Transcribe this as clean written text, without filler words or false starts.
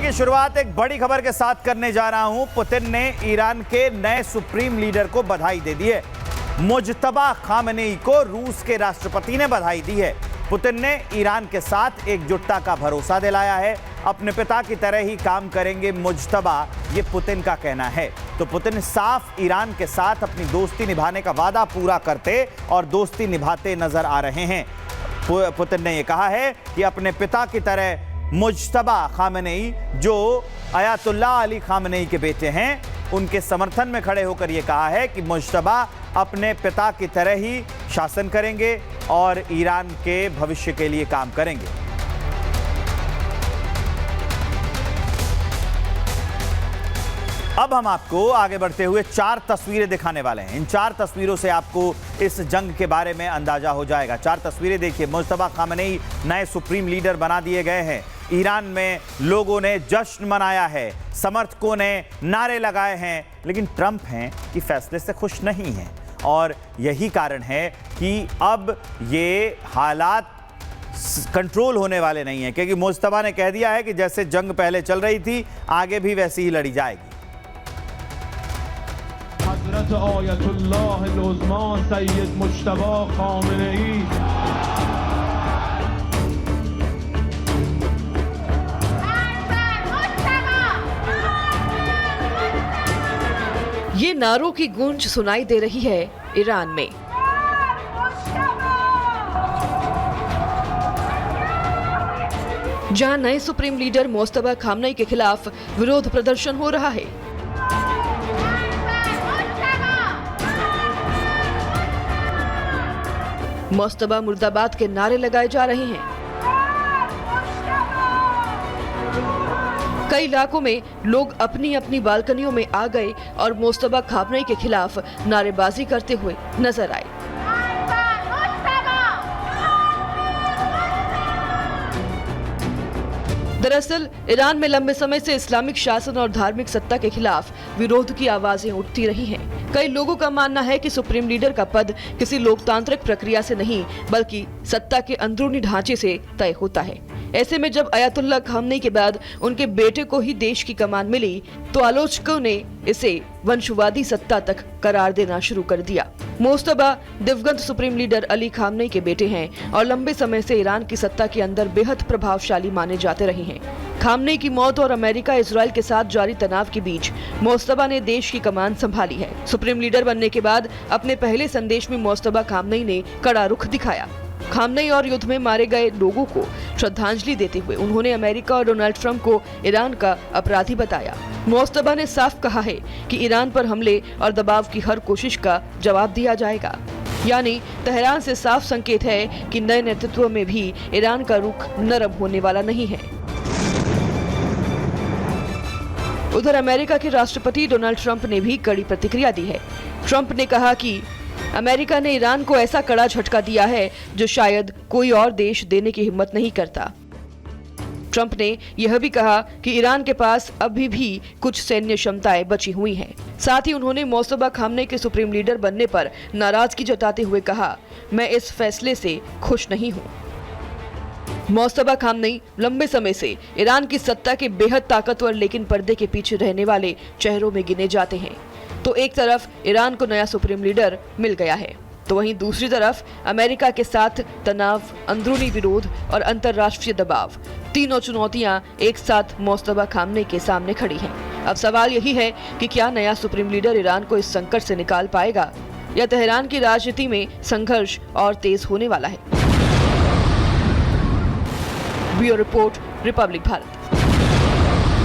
की शुरुआत एक बड़ी खबर के साथ करने जा रहा हूं। पुतिन ने ईरान के नए सुप्रीम लीडर को बधाई दे दी है। मुज्तबा खामनेई को रूस के राष्ट्रपति ने बधाई दी है। पुतिन ने ईरान के साथ एकजुटता का भरोसा दिलाया है। अपने पिता की तरह ही काम करेंगे मुज्तबा, ये पुतिन का कहना है। तो पुतिन साफ ईरान के साथ अपनी दोस्ती निभाने का वादा पूरा करते और दोस्ती निभाते नजर आ रहे हैं। पुतिन ने यह कहा है कि अपने पिता की तरह मुज्तबा खामनेई, जो अयातुल्लाह अली खामनेई के बेटे हैं, उनके समर्थन में खड़े होकर यह कहा है कि मुज्तबा अपने पिता की तरह ही शासन करेंगे और ईरान के भविष्य के लिए काम करेंगे। अब हम आपको आगे बढ़ते हुए 4 तस्वीरें दिखाने वाले हैं। इन 4 तस्वीरों से आपको इस जंग के बारे में अंदाजा हो जाएगा। 4 तस्वीरें देखिए। मुज्तबा खामनेई नए सुप्रीम लीडर बना दिए गए हैं। ईरान में लोगों ने जश्न मनाया है, समर्थकों ने नारे लगाए हैं, लेकिन ट्रंप हैं कि फैसले से खुश नहीं हैं और यही कारण है कि अब ये हालात कंट्रोल होने वाले नहीं हैं, क्योंकि मुज्तबा ने कह दिया है कि जैसे जंग पहले चल रही थी आगे भी वैसी ही लड़ी जाएगी। हज़रत आयतुल्लाह अल-उज़्मा सैयद मुज्तबा खामनेई। ये नारों की गूंज सुनाई दे रही है ईरान में। जहां नए सुप्रीम लीडर मुज्तबा खामनेई के खिलाफ विरोध प्रदर्शन हो रहा है। मुज्तबा मुर्दाबाद के नारे लगाए जा रहे हैं। कई इलाकों में लोग अपनी अपनी बालकनियों में आ गए और मुज्तबा खामनेई के खिलाफ नारेबाजी करते हुए नजर आए। दरअसल ईरान में लंबे समय से इस्लामिक शासन और धार्मिक सत्ता के खिलाफ विरोध की आवाजें उठती रही हैं। कई लोगों का मानना है कि सुप्रीम लीडर का पद किसी लोकतांत्रिक प्रक्रिया से नहीं, बल्कि सत्ता के अंदरूनी ढांचे से तय होता है। ऐसे में जब अयातुल्लाह खामनेई के बाद उनके बेटे को ही देश की कमान मिली, तो आलोचकों ने इसे वंशवादी सत्ता तक करार देना शुरू कर दिया। मुज्तबा दिवंगत सुप्रीम लीडर अली खामनेई के बेटे हैं और लंबे समय से ईरान की सत्ता के अंदर बेहद प्रभावशाली माने जाते रहे हैं। खामनेई की मौत और अमेरिका इजराइल के साथ जारी तनाव के बीच मुज्तबा ने देश की कमान संभाली है। सुप्रीम लीडर बनने के बाद अपने पहले संदेश में मुज्तबा खामनेई ने कड़ा रुख दिखाया। खामनेई और युद्ध में मारे गए लोगों को श्रद्धांजलि देते हुए उन्होंने अमेरिका और डोनाल्ड ट्रंप को ईरान का अपराधी बताया। मुज्तबा ने साफ कहा है कि ईरान पर हमले और दबाव की हर कोशिश का जवाब दिया जाएगा। यानी तेहरान से साफ संकेत है कि नए नेतृत्व में भी ईरान का रुख नरम होने वाला नहीं है। उधर अमेरिका के राष्ट्रपति डोनाल्ड ट्रंप ने भी कड़ी प्रतिक्रिया दी है। ट्रंप ने कहा कि अमेरिका ने ईरान को ऐसा कड़ा झटका दिया है जो शायद कोई और देश देने की हिम्मत नहीं करता। ट्रंप ने यह भी कहा कि ईरान के पास अभी भी कुछ सैन्य क्षमताएं बची हुई हैं। साथ ही उन्होंने मुज्तबा खामनेई के सुप्रीम लीडर बनने पर नाराजगी जताते हुए कहा, मैं इस फैसले से खुश नहीं हूं। मुज्तबा खामनेई लंबे समय से ईरान की सत्ता के बेहद ताकतवर लेकिन पर्दे के पीछे रहने वाले चेहरों में गिने जाते हैं। तो एक तरफ ईरान को नया सुप्रीम लीडर मिल गया है, तो वहीं दूसरी तरफ अमेरिका के साथ तनाव, अंदरूनी विरोध और अंतर्राष्ट्रीय दबाव, तीनों चुनौतियां एक साथ मुज्तबा खामनेई के सामने खड़ी हैं। अब सवाल यही है कि क्या नया सुप्रीम लीडर ईरान को इस संकट से निकाल पाएगा या तेहरान की राजनीति में संघर्ष और तेज होने वाला है। Bureau report, Republic Bharat.